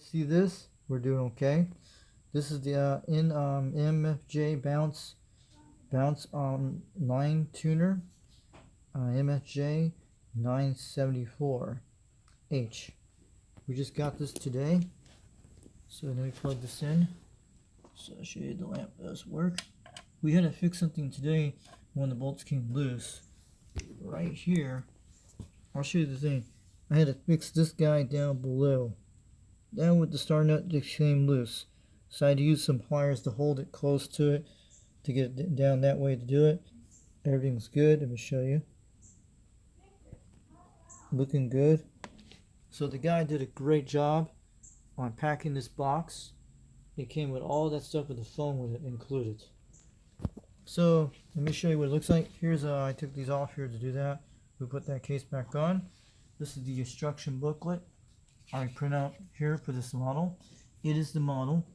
See this? We're doing okay. This is the MFJ Bounced Line Tuner, MFJ-974H. We just got this today. So let me plug this in. So I'll show you the lamp does work. We had to fix something today when the bolts came loose. Right here, I'll show you the thing. I had to fix this guy down below. Down with the star nut that came loose. So I had to use some pliers to hold it close to it to get it down that way to do it. Everything's good. Let me show you. Looking good. So the guy did a great job on packing this box. It came with all that stuff with the phone with it included. So let me show you what it looks like. Here's I took these off here to do that. We put that case back on. This is the instruction booklet I print out here for this model. It is the model.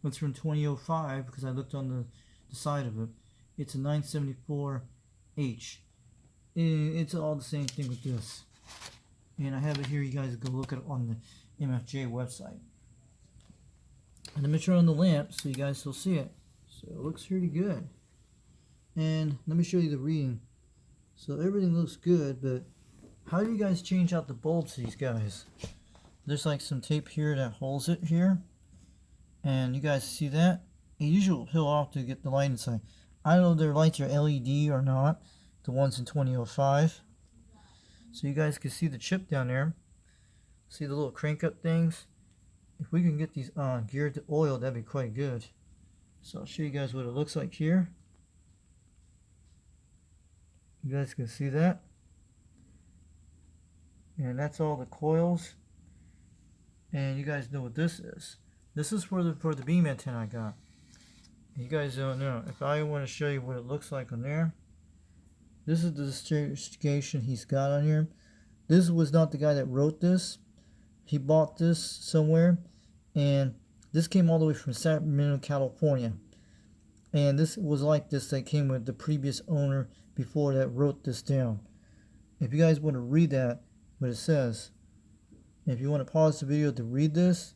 It's from 2005 because I looked on the side of it. It's a 974H. It's all the same thing with this. And I have it here. You guys go look at it on the MFJ website. And let me turn on the lamp so you guys will see it. So it looks pretty good. And let me show you the reading. So everything looks good, but how do you guys change out the bulbs to these guys? There's like some tape here that holds it here. And you guys see that? It usually will peel off to get the light inside. I don't know if their lights are LED or not. The ones in 2005. So you guys can see the chip down there. See the little crank up things? If we can get these geared to oil, that'd be quite good. So I'll show you guys what it looks like here. You guys can see that. And that's all the coils. And you guys know what this is. This is for the beam antenna I got. You guys don't know. If I want to show you what it looks like on there. This is the certification he's got on here. This was not the guy that wrote this. He bought this somewhere. And this came all the way from Sacramento, California. And this was like this that came with the previous owner before that wrote this down. If you guys want to read that, what it says. If you want to pause the video to read this,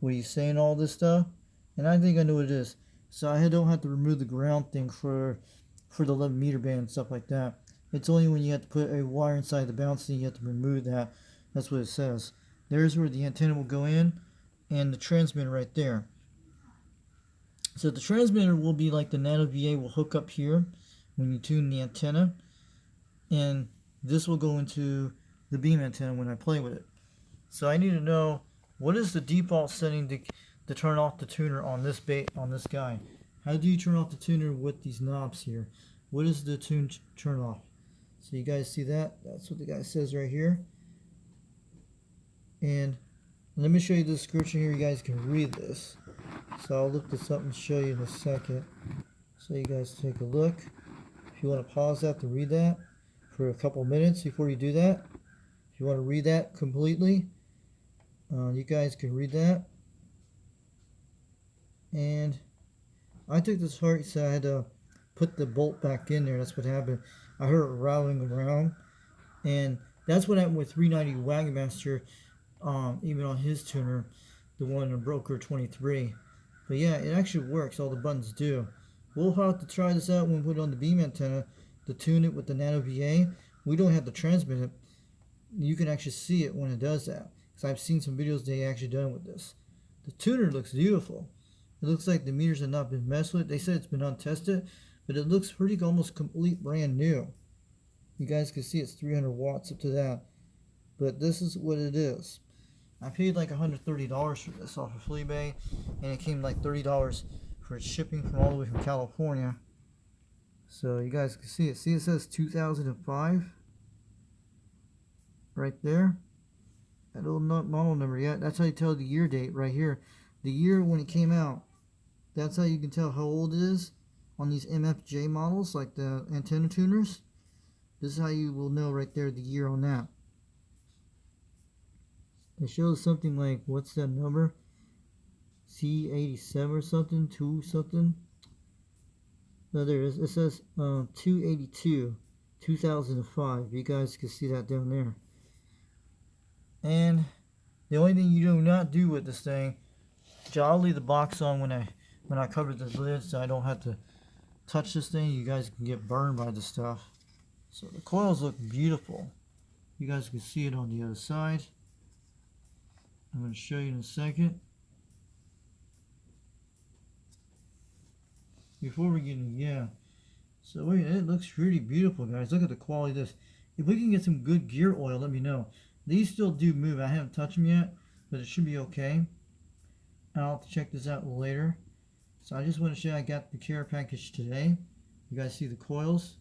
what he's saying, all this stuff. And I think I know what it is. So I don't have to remove the ground thing for the 11 meter band and stuff like that. It's only when you have to put a wire inside the bouncing you have to remove that. That's what it says. There's where the antenna will go in and the transmitter right there. So the transmitter will be like the Nano VA will hook up here when you tune the antenna. And this will go into the beam antenna when I play with it. So I need to know what is the default setting to turn off the tuner on this guy. How do you turn off the tuner with these knobs here? What is the turn off? So you guys see that? That's what the guy says right here. And let me show you the description here. You guys can read this. So I'll look this up and show you in a second. So you guys take a look. If you want to pause that to read that for a couple minutes before you do that. If you want to read that completely, you guys can read that. And I took this apart, so I had to put the bolt back in there. That's what happened. I heard it rattling around. And that's what happened with 390 Wagon Master, even on his tuner, the one in Broker 23. But yeah, it actually works. All the buttons do. We'll have to try this out when we put it on the beam antenna to tune it with the Nano VA. We don't have to transmit it. You can actually see it when it does that. Because I've seen some videos they actually done with this. The tuner looks beautiful. It looks like the meters have not been messed with. They said it's been untested, but it looks pretty almost complete brand new. You guys can see it's 300 watts up to that. But this is what it is. I paid like $130 for this off of eBay, and it came like $30 for its shipping from all the way from California. So you guys can see it. See, it says 2005 right there. That little model number, yeah. That's how you tell the year date right here. The year when it came out. That's how you can tell how old it is on these MFJ models, like the antenna tuners. This is how you will know right there the year on that. It shows something like, what's that number? C87 or something, 2 something. No, there it is. It says 282, 2005. You guys can see that down there. And The only thing you do not do with this thing, I'll leave the box on when I cover the lid so I don't have to touch this thing. You guys can get burned by the stuff. So the coils look beautiful. You guys can see it on the other side. I'm going to show you in a second. Before we get in, yeah. So wait, it looks really beautiful, guys. Look at the quality of this. If we can get some good gear oil, let me know. These still do move. I haven't touched them yet, but it should be okay. I'll have to check this out later. So I just want to show you I got the care package today. You guys see the coils?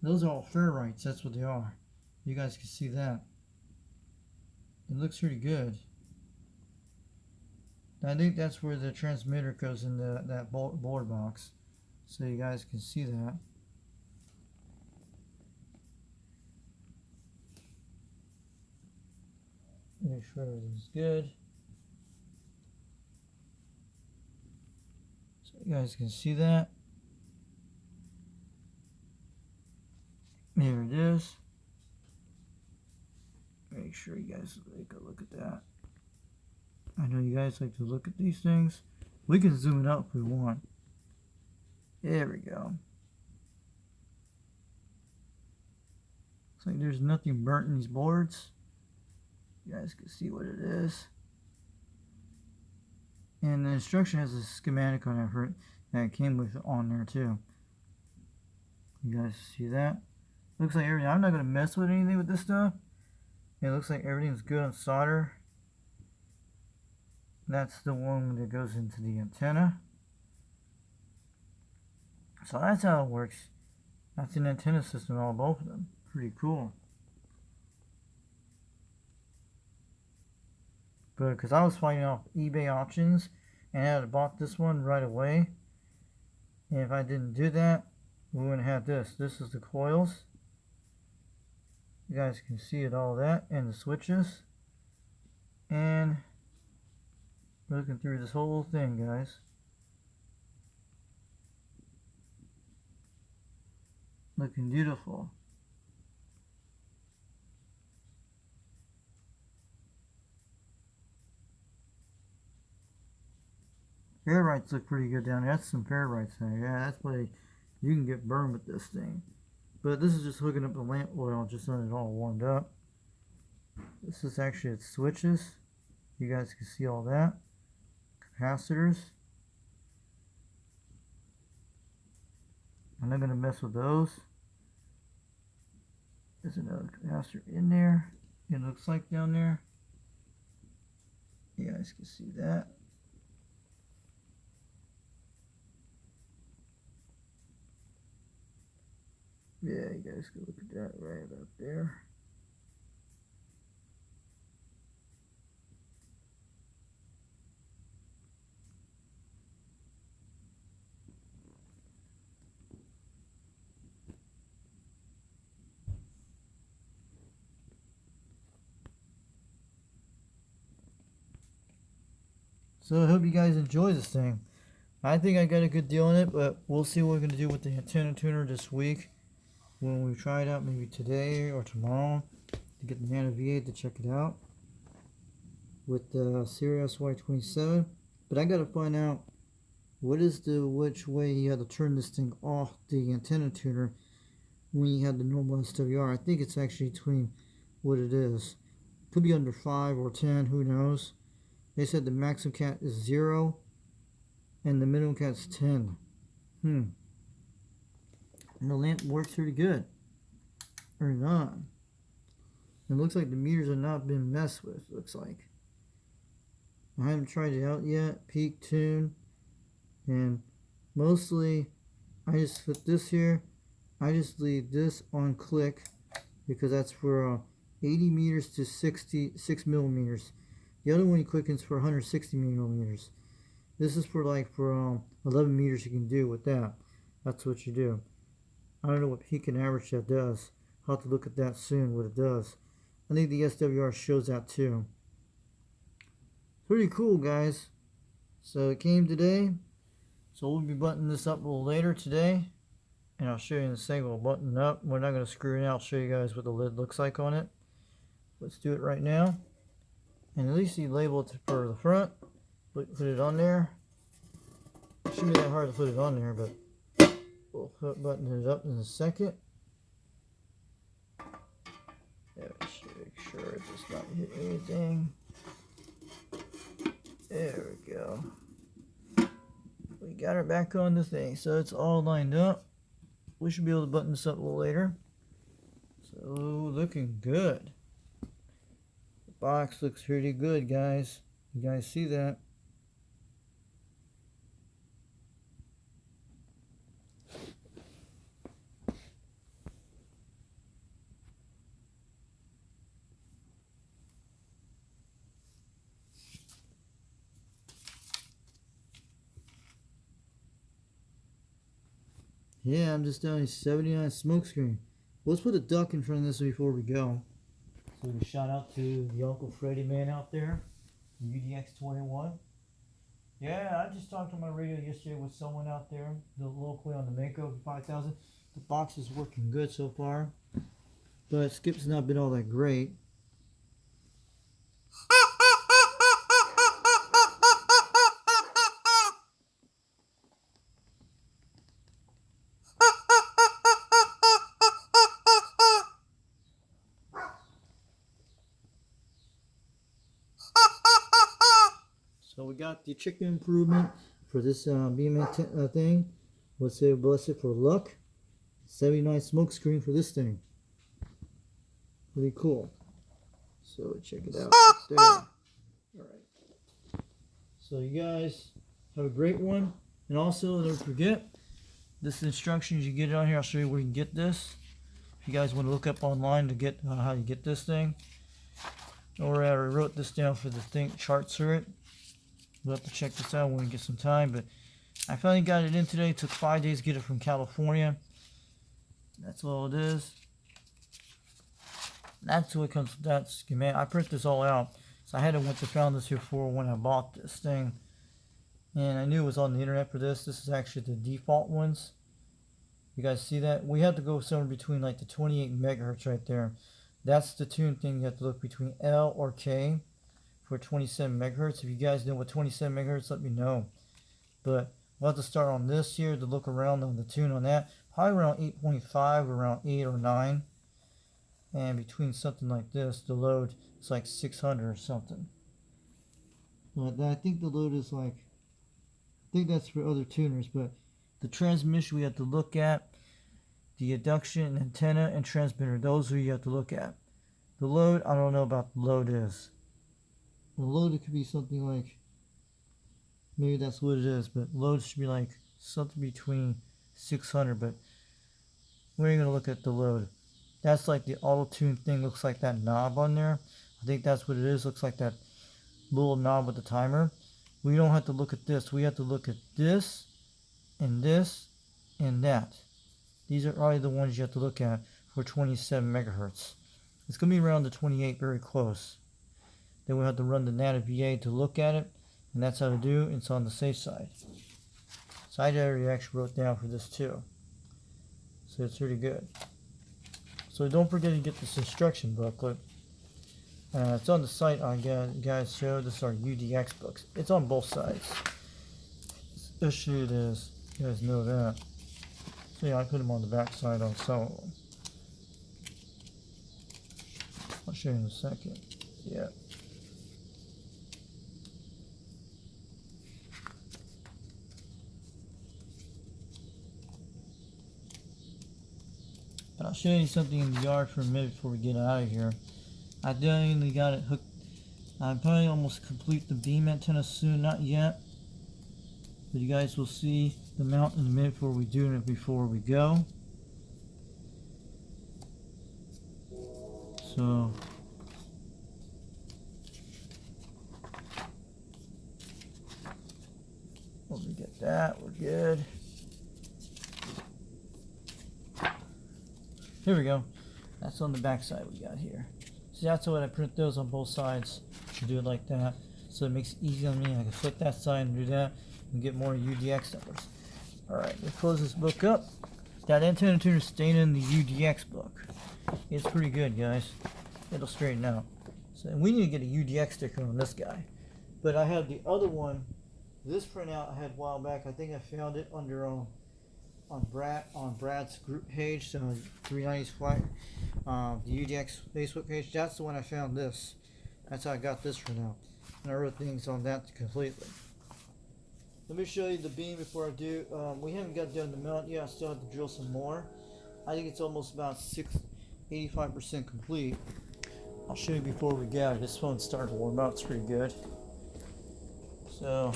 Those are all ferrites. That's what they are. You guys can see that. It looks pretty good. I think that's where the transmitter goes in that board box. So you guys can see that. Make sure everything's good. So you guys can see that. There it is. Make sure you guys take a look at that. I know you guys like to look at these things. We can zoom it out if we want. There we go. Looks like there's nothing burnt in these boards. You guys can see what it is. And the instruction has a schematic on it that came with on there too. You guys see that? Looks like everything. I'm not going to mess with anything with this stuff. It looks like everything's good on solder. That's the one that goes into the antenna. So that's how it works. That's an antenna system, all both of them. Pretty cool. But because I was finding off eBay options and I had bought this one right away. And if I didn't do that, we wouldn't have this. This is the coils. You guys can see it, all that, and the switches. And we're looking through this whole thing, guys. Looking beautiful. Ferrites look pretty good down there. That's some ferrites there. Yeah, that's why you can get burned with this thing. But this is just hooking up the lamp oil, just so it all warmed up. This is actually its switches. You guys can see all that. Capacitors. I'm not going to mess with those. There's another capacitor in there. It looks like down there. You guys can see that. Yeah, you guys can look at that right up there. So I hope you guys enjoy this thing. I think I got a good deal on it, but we'll see what we're going to do with the antenna tuner this week. When we try it out, maybe today or tomorrow, to get the Nano V8 to check it out with the Sirius Y27. But I got to find out which way you have to turn this thing off the antenna tuner when you have the normal SWR. I think it's actually between what it is. Could be under 5 or 10, who knows. They said the maximum cat is 0 and the minimum cat's 10. And the lamp works pretty good. Or not. It looks like the meters have not been messed with, looks like. I haven't tried it out yet. Peak tune. And mostly I just put this here. I just leave this on click because that's for 80 meters to 66 millimeters. The other one you click is for 160 millimeters. This is for 11 meters you can do with that. That's what you do. I don't know what peak and average that does. I'll have to look at that soon, what it does. I think the SWR shows that too. Pretty cool, guys. So it came today. So we'll be buttoning this up a little later today. And I'll show you in a second. We'll button up. We're not going to screw it out. I'll show you guys what the lid looks like on it. Let's do it right now. And at least you label it for the front. Put it on there. It shouldn't be that hard to put it on there, but we'll button it up in a second. There, make sure it does not hit anything. There we go. We got it back on the thing, so it's all lined up. We should be able to button this up a little later. So, looking good. The box looks pretty good, guys. You guys see that? Yeah, I'm just down 79 smokescreen. Let's put a duck in front of this before we go. So we shout out to the Uncle Freddy man out there, UDX21. Yeah, I just talked on my radio yesterday with someone out there, locally on the Mako 5000. The box is working good so far, but Skip's not been all that great. So we got the chicken improvement for this beam thing. Let's say bless it for luck. 79 smoke screen for this thing. Pretty cool. So check it out. There. Alright. So you guys have a great one. And also don't forget, this instructions you get it on here. I'll show you where you can get this. If you guys want to look up online to get how you get this thing. Or I wrote this down for the thing charts for it. We'll have to check this out when we get some time, but I finally got it in today. It took 5 days to get it from California. That's all it is. That's what comes. That's schematic. I print this all out, so I had to went to found this here for when I bought this thing, and I knew it was on the internet for this. This is actually the default ones. You guys see that? We have to go somewhere between like the 28 megahertz right there. That's the tune thing. You have to look between L or K. For 27 megahertz. If you guys know what 27 megahertz, let me know. But we'll have to start on this here to look around on the tune on that. Probably around 8.5, around 8 or 9. And between something like this, the load is like 600 or something. But I think the load is like, I think that's for other tuners, but the transmission we have to look at, the induction, antenna, and transmitter, those are you have to look at. The load, I don't know about the load is. The load, it could be something like, maybe that's what it is, but load should be like something between 600, but we ain't going to look at the load. That's like the auto-tune thing, looks like that knob on there. I think that's what it is, looks like that little knob with the timer. We don't have to look at this, we have to look at this, and that. These are probably the ones you have to look at for 27 megahertz. It's going to be around the 28, very close. Then we have to run the NATA VA to look at it, and that's how to do. It's on the safe side. So I already actually wrote down for this too. So it's pretty good. So don't forget to get this instruction booklet. It's on the site I guys showed. This is our UDX books. It's on both sides. Especially it is. You guys know that. So yeah, I put them on the back side on some of them. I'll show you in a second. Yeah. But I'll show you something in the yard for a minute before we get out of here. I definitely got it hooked. I'm probably almost complete the beam antenna soon, not yet. But you guys will see the mount in a minute before we do it before we go. So let me get that, we're good. Here we go. That's on the back side we got here. So that's what I print those on both sides. To do it like that. So it makes it easy on me. I can flip that side and do that and get more UDX numbers. Alright, let's close this book up. That antenna tuner is staying in the UDX book. It's pretty good, guys. It'll straighten out. So, and we need to get a UDX sticker on this guy. But I have the other one. This printout I had a while back. I think I found it under on Brad's group page. So 390's flight, the UDX Facebook page. That's the one I found. This. That's how I got this printout. And I wrote things on that completely. Let me show you the beam before I do. We haven't got done the mount yet. I still have to drill some more. I think it's almost about 85% complete. I'll show you before we get it. This phone's starting to warm up. It's pretty good. So,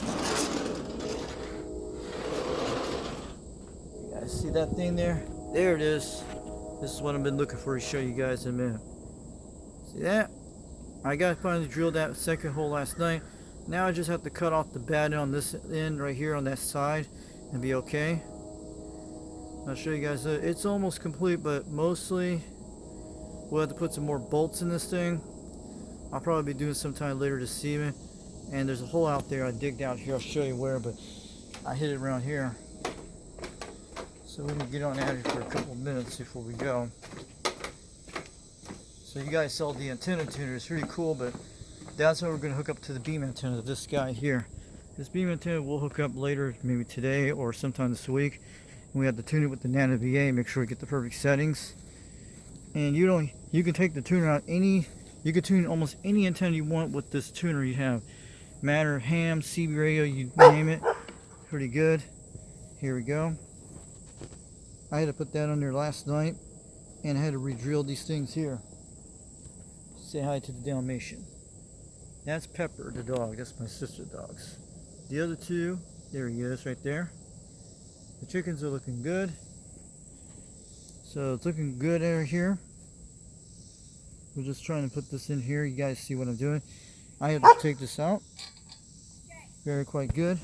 you guys see that thing there? There it is. This is what I've been looking for to show you guys in a minute. See that? I got to finally drill that second hole last night. Now I just have to cut off the batting on this end right here on that side and be okay. I'll show you guys. It's almost complete, but mostly we'll have to put some more bolts in this thing. I'll probably be doing sometime later this evening. And there's a hole out there I digged out here. I'll show you where, but I hit it around here. So we're gonna get on at it for a couple minutes before we go. So you guys saw the antenna tuner. It's really cool, but that's how we're gonna hook up to the beam antenna. This guy here. This beam antenna will hook up later, maybe today or sometime this week. And we have to tune it with the Nano VA. Make sure we get the perfect settings. And you can take the tuner out you can tune almost any antenna you want with this tuner you have. Matter, ham, CB radio, you name it. Pretty good. Here we go. I had to put that on there last night, and I had to re-drill these things here. Say hi to the Dalmatian. That's Pepper, the dog. That's my sister dogs. The other two, there he is right there. The chickens are looking good. So it's looking good over here. We're just trying to put this in here. You guys see what I'm doing. I had to take this out. Very quite good.